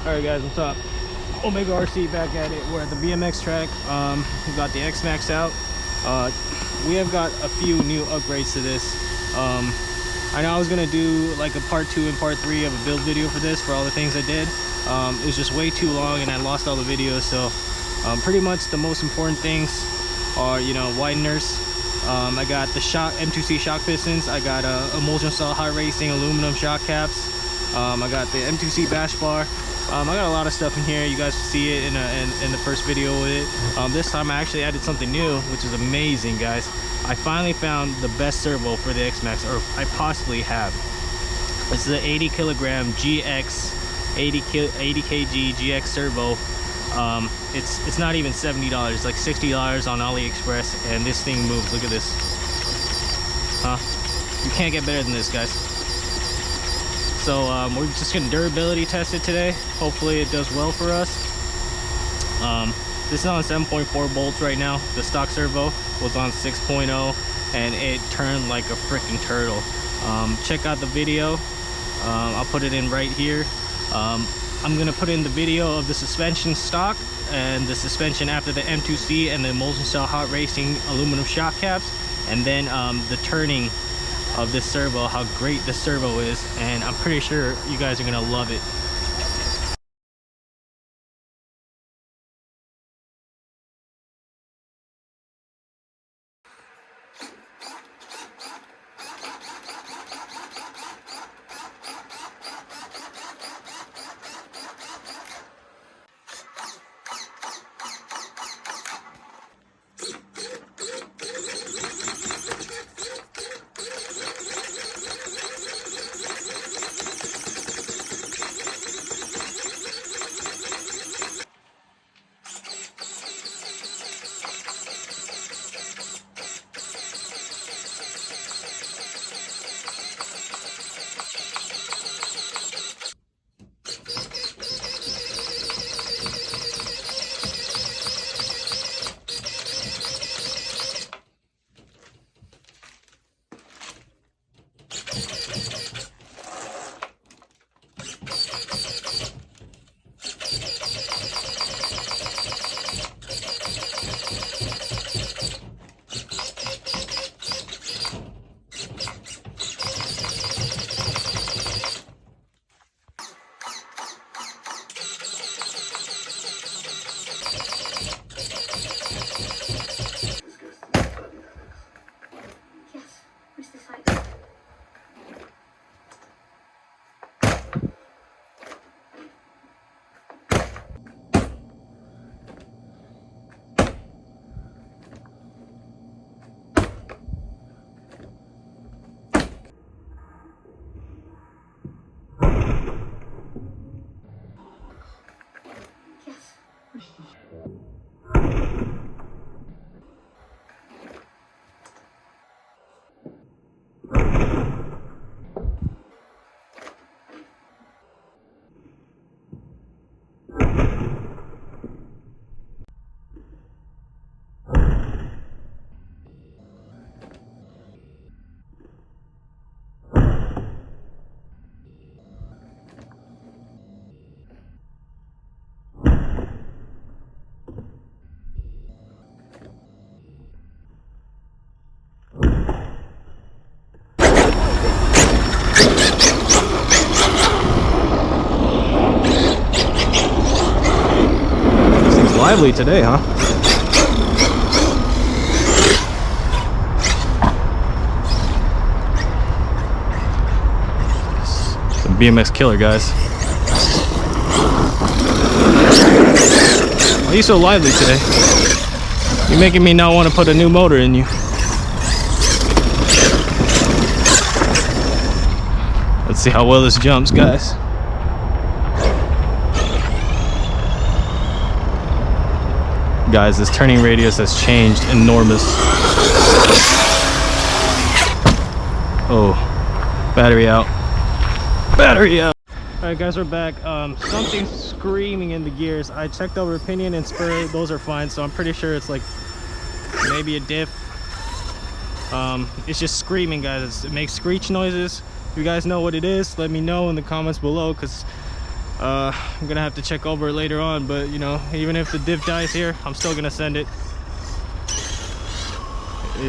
Alright guys, what's up? Omega RC back at it. We're at the BMX track. We got the X-MAXX out. We have got a few new upgrades to this. I know I was gonna do like a part 2 and part 3 of a build video for this, for all the things I did. It was just way too long and I lost all the videos, so pretty much the most important things are, you know, wideners. I got the M2C shock pistons. I got emulsion saw hot racing aluminum shock caps. I got the M2C bash bar. I got a lot of stuff in here. You guys will see it in the first video with it. This time I actually added something new, which is amazing, guys. I finally found the best servo for the X-MAXX, or I possibly have. It's the 80 kilogram GX 80 kg GX Servo. It's not even $70. It's like $60 on AliExpress, and this thing moves. Look at this. You can't get better than this, guys. So we're just gonna durability test it today. Hopefully it does well for us. This is on 7.4 bolts right now. The stock servo was on 6.0 and it turned like a freaking turtle. Check out the video. I'll put it in right here. I'm gonna put in the video of the suspension stock and the suspension after the M2C and the emulsion cell hot racing aluminum shock caps, and then the turning of this servo, how great this servo is, and I'm pretty sure you guys are gonna love it. Lively today, huh? It's a BMX killer, guys. Why are you so lively today? You're making me not want to put a new motor in you. Let's see how well this jumps, guys. Guys, this turning radius has changed enormous. Oh, battery out. Battery out. Alright guys, we're back. Something's screaming in the gears. I checked over Pinion and Spurs, those are fine, so I'm pretty sure it's like maybe a diff. It's just screaming, guys. It makes screech noises. If you guys know what it is, let me know in the comments below, because I'm gonna have to check over it later on, but you know, even if the diff dies here, I'm still gonna send it.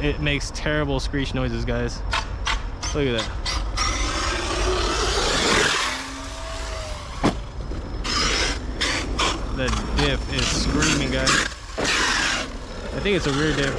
It makes terrible screech noises, guys. Look at that. The diff is screaming, guys. I think it's a rear diff.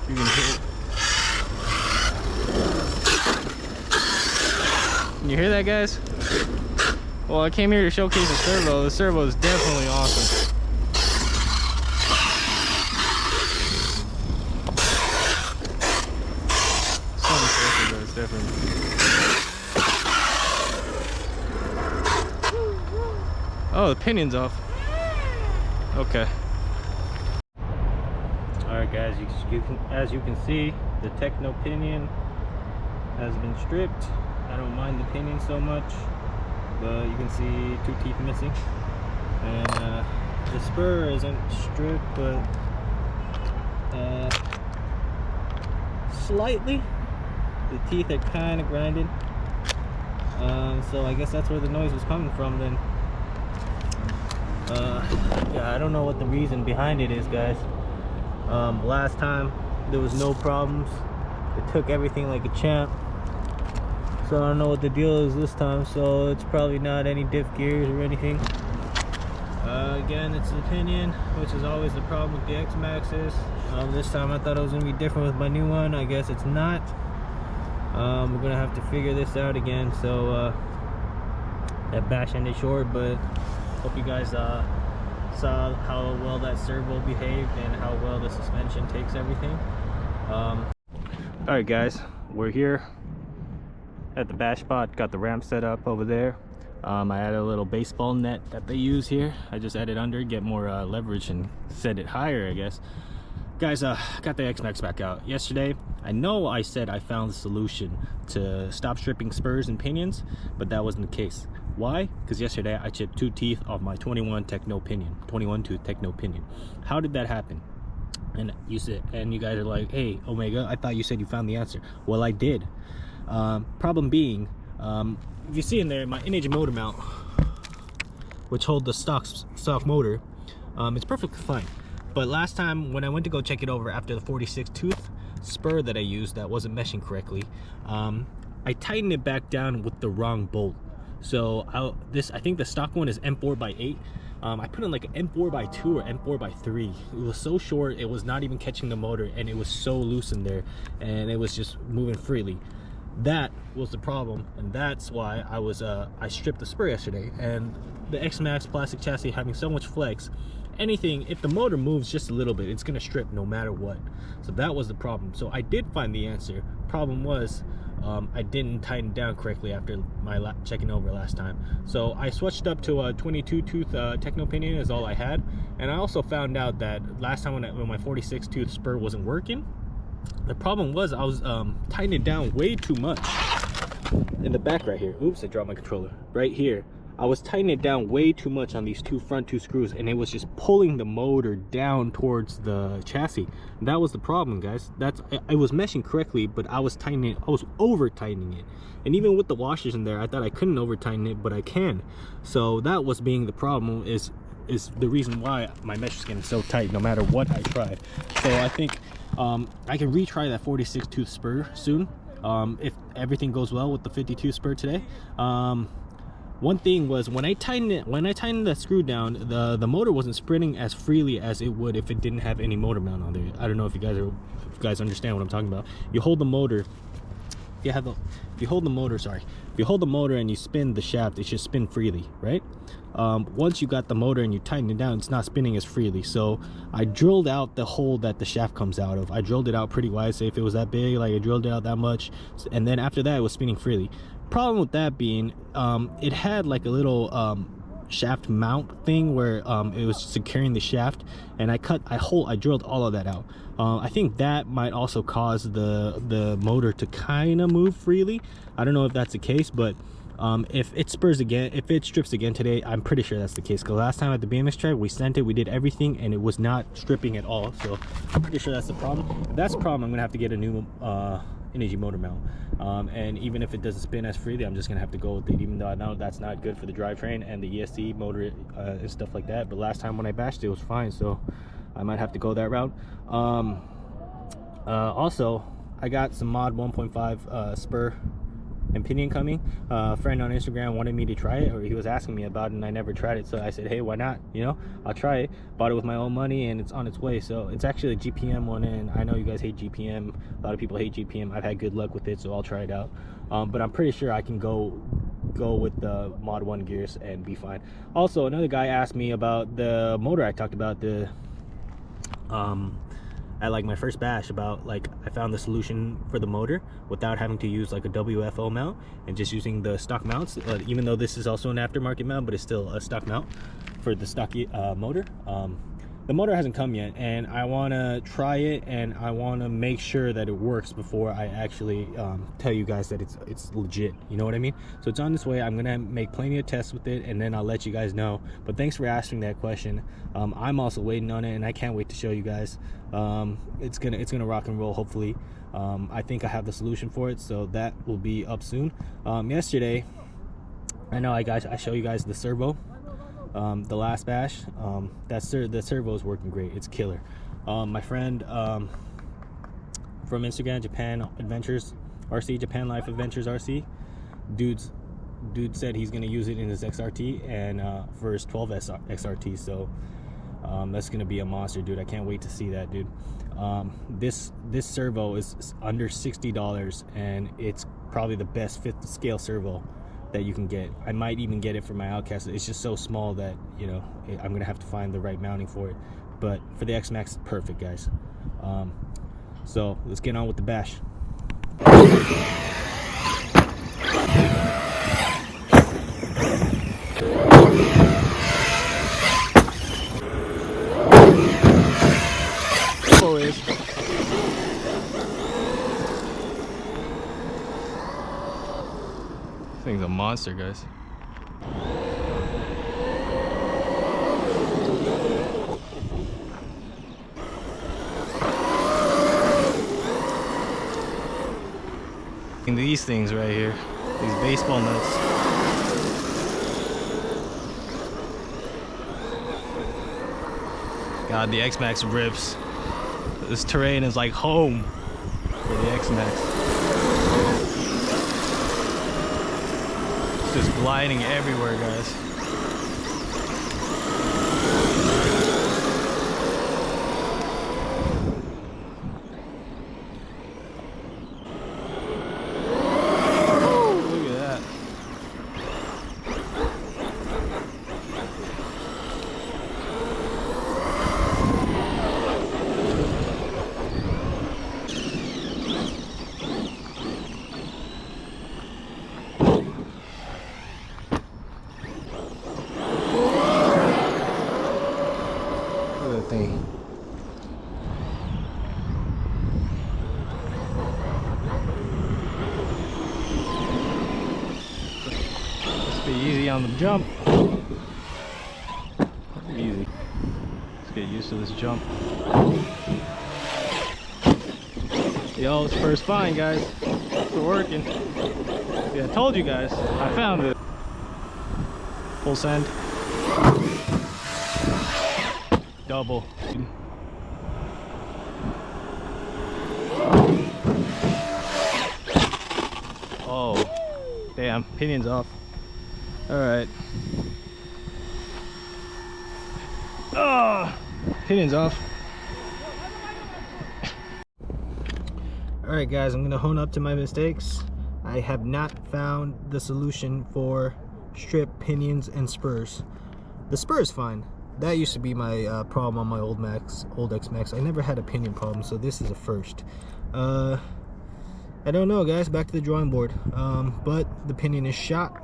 You can hear it. Can you hear that, guys? Well, I came here to showcase the servo. The servo is definitely awesome. Different. Oh, the pinion's off. Okay. All right, guys. As you can see, the Techno Pinion has been stripped. I don't mind the pinion so much, but you can see 2 teeth missing, and the spur isn't stripped, but slightly. The teeth are kind of grinded, so I guess that's where the noise was coming from then. Yeah, I don't know what the reason behind it is, guys. Last time there was no problems. It took everything like a champ, so I don't know what the deal is this time. So it's probably not any diff gears or anything. Again, it's the pinion, which is always the problem with the X-MAXXs. This time I thought it was gonna be different with my new one. I guess it's not. We're gonna have to figure this out again. So that bash ended short, but hope you guys saw how well that servo behaved and how well the suspension takes everything. All right, guys, we're here at the bash spot. Got the ramp set up over there. I added a little baseball net that they use here. I just added under, get more leverage and set it higher, I guess. Guys, got the X-MAXX back out yesterday. I know I said I found the solution to stop stripping spurs and pinions, but that wasn't the case. Why? Because yesterday I chipped 2 teeth off my 21 Techno Pinion, 21 tooth Techno Pinion. How did that happen? And you guys are like, hey, Omega, I thought you said you found the answer. Well, I did. Problem being, if you see in there, my NH motor mount, which hold the stock motor, it's perfectly fine. But last time when I went to go check it over after the 46 tooth spur that I used that wasn't meshing correctly, I tightened it back down with the wrong bolt. So I think the stock one is M4x8. I put in like an M4x2 or M4x3. It was so short, it was not even catching the motor, and it was so loose in there, and it was just moving freely. That was the problem, and that's why I stripped the spur yesterday. And the Xmaxx plastic chassis having so much flex, anything, if the motor moves just a little bit, it's gonna strip no matter what. So that was the problem. So I did find the answer. Problem was I didn't tighten down correctly after my checking over last time. So I switched up to a 22 tooth Techno Pinion is all I had. And I also found out that last time when my 46 tooth spur wasn't working, the problem was I was tightening it down way too much in the back right here. Oops, I dropped my controller right here. I was tightening it down way too much on these front two screws, and it was just pulling the motor down towards the chassis. That was the problem, guys. I was meshing correctly, but I was over tightening it. And even with the washers in there, I thought I couldn't over tighten it, but I can. So that was being the problem, is the reason why my mesh is getting so tight no matter what I tried. So I think I can retry that 46 tooth spur soon, if everything goes well with the 52 spur today. One thing was when I tightened the screw down, the motor wasn't sprinting as freely as it would if it didn't have any motor mount on there. I don't know if you guys understand what I'm talking about. You hold the motor. If you hold the motor and you spin the shaft, it should spin freely, right? Once you got the motor and you tighten it down, it's not spinning as freely. So I drilled out the hole that the shaft comes out of. I drilled it out pretty wide. Say if it was that big, like I drilled it out that much, and then after that it was spinning freely. Problem with that being, it had like a little shaft mount thing where it was securing the shaft, and I drilled all of that out. I think that might also cause the motor to kind of move freely. I don't know if that's the case, but if it strips again today, I'm pretty sure that's the case, because last time at the BMX track we sent it, we did everything, and it was not stripping at all. So I'm pretty sure that's the problem. If that's the problem, I'm gonna have to get a new energy motor mount. And even if it doesn't spin as freely, I'm just gonna have to go with it, even though I know that's not good for the drivetrain and the ESC motor and stuff like that. But last time when I bashed it was fine, so I might have to go that route. Also, I got some mod 1.5 spur and pinion coming. A friend on Instagram wanted me to try it, or he was asking me about it, and I never tried it, so I said, hey, why not, you know, I'll try it. Bought it with my own money, and it's on its way. So it's actually a GPM one, and I know you guys hate GPM. A lot of people hate GPM. I've had good luck with it, so I'll try it out. But I'm pretty sure I can go with the mod 1 gears and be fine. Also, another guy asked me about the motor I talked about, the at like my first bash, about like I found the solution for the motor without having to use like a WFO mount and just using the stock mounts, even though this is also an aftermarket mount, but it's still a stock mount for the stock motor. The motor hasn't come yet, and I want to try it, and I want to make sure that it works before I actually tell you guys that it's legit, you know what I mean? So it's on this way. I'm gonna make plenty of tests with it, and then I'll let you guys know. But thanks for asking that question. I'm also waiting on it, and I can't wait to show you guys. It's gonna rock and roll, hopefully. I think I have the solution for it, so that will be up soon. Yesterday, I know I show you guys the servo. The last bash, the servo is working great. It's killer. My friend from Instagram, Japan Adventures RC, Japan Life Adventures RC, dude said he's gonna use it in his XRT and for his 12S XRT. So that's gonna be a monster, dude. I can't wait to see that, dude. This servo is under $60, and it's probably the best 5th scale servo that you can get. I might even get it for my Outcast. It's just so small that, you know, I'm gonna have to find the right mounting for it. But for the X-MAXX, it's perfect, guys. So let's get on with the bash. This thing's a monster, guys. And these things right here, these baseball nuts. God, the X-MAXX rips. This terrain is like home for the X-MAXX. Just gliding everywhere, guys. Look at that. Thing. Let's be easy on the jump. Easy. Let's get used to this jump. Yo, it's first fine, guys. It's working. Yeah, I told you guys. I found it. Full send. Double. Oh, damn, pinion's off. All right. Oh, pinion's off. All right, guys, I'm gonna hone up to my mistakes. I have not found the solution for strip pinions and spurs. The spur is fine. That used to be my problem on my old X-MAXX. I never had a pinion problem, so this is a first. I don't know, guys. Back to the drawing board. But the pinion is shot.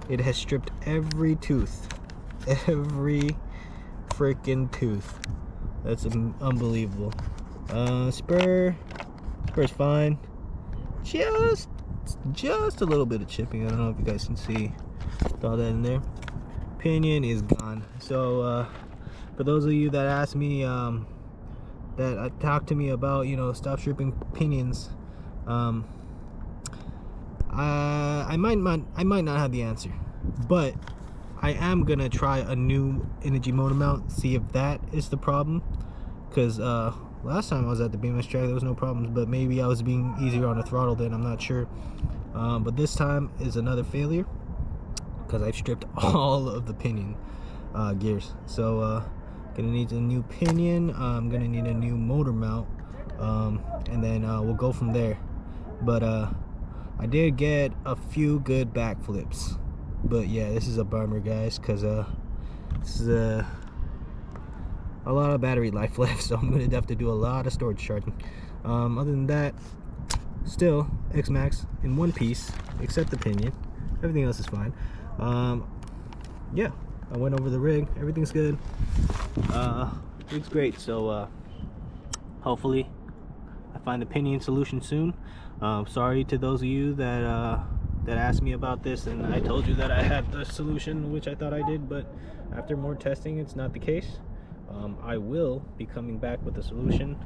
It has stripped every tooth. Every freaking tooth. That's unbelievable. Spur's fine. Just a little bit of chipping. I don't know if you guys can see all that in there. Pinion is gone. So for those of you that asked me that talked to me about, you know, stop stripping pinions, I might not have the answer, but I am gonna try a new energy motor mount, see if that is the problem. Because last time I was at the BMX track, there was no problems, but maybe I was being easier on the throttle then, I'm not sure. But this time is another failure because I've stripped all of the pinion gears. So gonna need a new pinion. I'm gonna need a new motor mount, and then we'll go from there. But I did get a few good backflips, but yeah, this is a bummer, guys, because this is a lot of battery life left, so I'm gonna have to do a lot of storage charging. Other than that, still Xmaxx in one piece except the pinion. Everything else is fine. Yeah, I went over the rig, everything's good. It's great. So hopefully I find the pinion solution soon. Sorry to those of you that asked me about this, and I told you that I had the solution, which I thought I did, but after more testing, it's not the case. I will be coming back with a solution.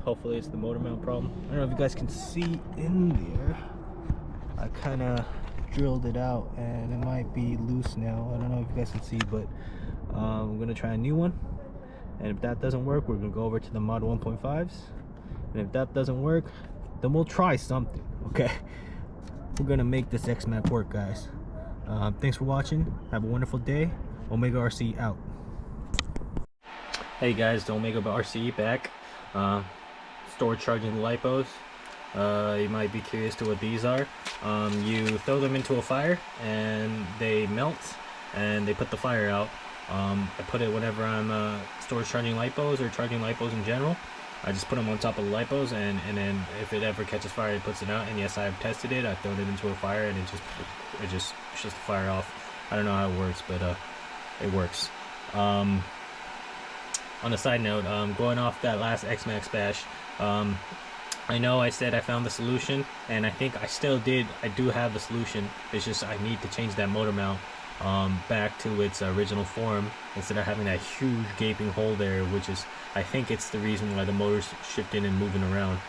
Hopefully it's the motor mount problem. I don't know if you guys can see in there. I kind of drilled it out and it might be loose now. I don't know if you guys can see, but I'm gonna try a new one, and if that doesn't work, we're gonna go over to the mod 1.5s, and if that doesn't work, then we'll try something. Okay, we're gonna make this Xmaxx work, guys. Thanks for watching. Have a wonderful day. Omega RC out. Hey guys, the Omega RC back. Storage charging lipos. You might be curious to what these are. You throw them into a fire and they melt and they put the fire out. I put it whenever I'm storage charging lipos or charging lipos in general. I just put them on top of the lipos, and then if it ever catches fire, it puts it out. And yes, I have tested it. I've thrown it into a fire and it just shuts the fire off. I don't know how it works, but it works. On a side note, going off that last Xmaxx bash, I know I said I found the solution, and I think I still did. I do have the solution. It's just I need to change that motor mount back to its original form, instead of having that huge gaping hole there, which is, I think it's the reason why the motor's shifting and moving around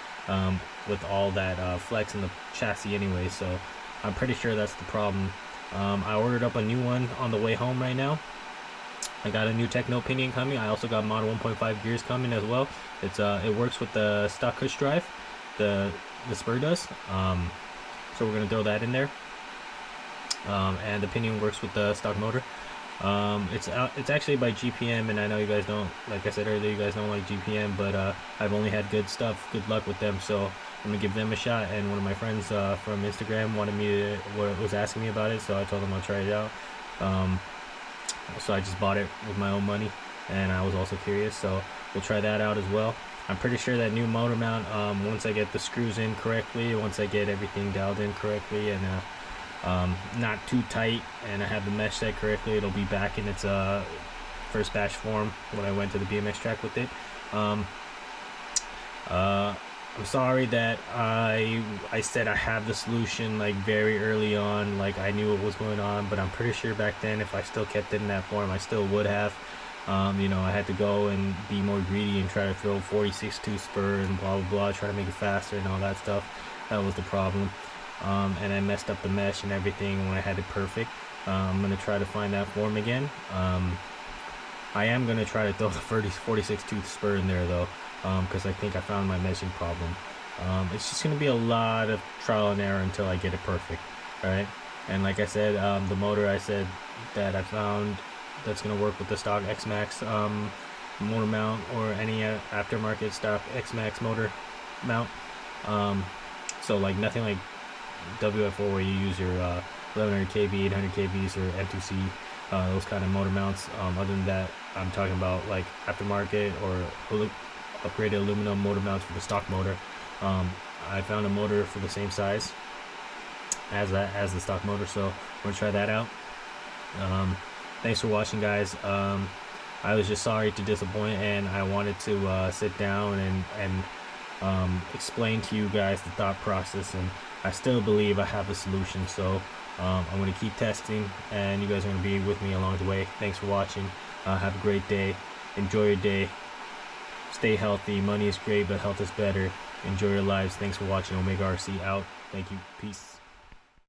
with all that flex in the chassis anyway. So I'm pretty sure that's the problem. I ordered up a new one on the way home right now. I got a new Techno Pinion coming. I also got mod 1.5 gears coming as well. It works with the stock cush drive, the Spurs does. So we're gonna throw that in there. And the Pinion works with the stock motor. It's actually by GPM, and I know you guys don't, like I said earlier, you guys don't like GPM, but I've only had good luck with them, so I'm gonna give them a shot. And one of my friends from Instagram was asking me about it, so I told him I'll try it out. So I just bought it with my own money, and I was also curious, so we'll try that out as well. I'm pretty sure that new motor mount, once I get the screws in correctly, once I get everything dialed in correctly and not too tight, and I have the mesh set correctly, it'll be back in its first batch form when I went to the BMX track with it. I'm sorry that I said I have the solution like very early on, like I knew what was going on, but I'm pretty sure back then if I still kept it in that form, I still would have. You know, I had to go and be more greedy and try to throw 46.2 spur and blah blah blah, try to make it faster and all that stuff. That was the problem. And I messed up the mesh and everything when I had it perfect. I'm gonna try to find that form again. I am gonna try to throw the 46.2 spur in there though, because I think I found my meshing problem. It's just gonna be a lot of trial and error until I get it perfect. All right, and like I said, the motor I said that I found that's gonna work with the stock Xmaxx motor mount, or any aftermarket stock Xmaxx motor mount. So like nothing like WF4 where you use your 1100 kV, 800 kVs, or M2C, those kind of motor mounts. Other than that, I'm talking about like aftermarket or upgraded aluminum motor mounts for the stock motor. I found a motor for the same size as the stock motor, so we're gonna try that out. Thanks for watching, guys. I was just sorry to disappoint, and I wanted to sit down and explain to you guys the thought process, and I still believe I have a solution. So I'm going to keep testing, and you guys are going to be with me along the way. Thanks for watching. Have a great day. Enjoy your day. Stay healthy. Money is great, but health is better. Enjoy your lives. Thanks for watching. Omega RC out. Thank you. Peace.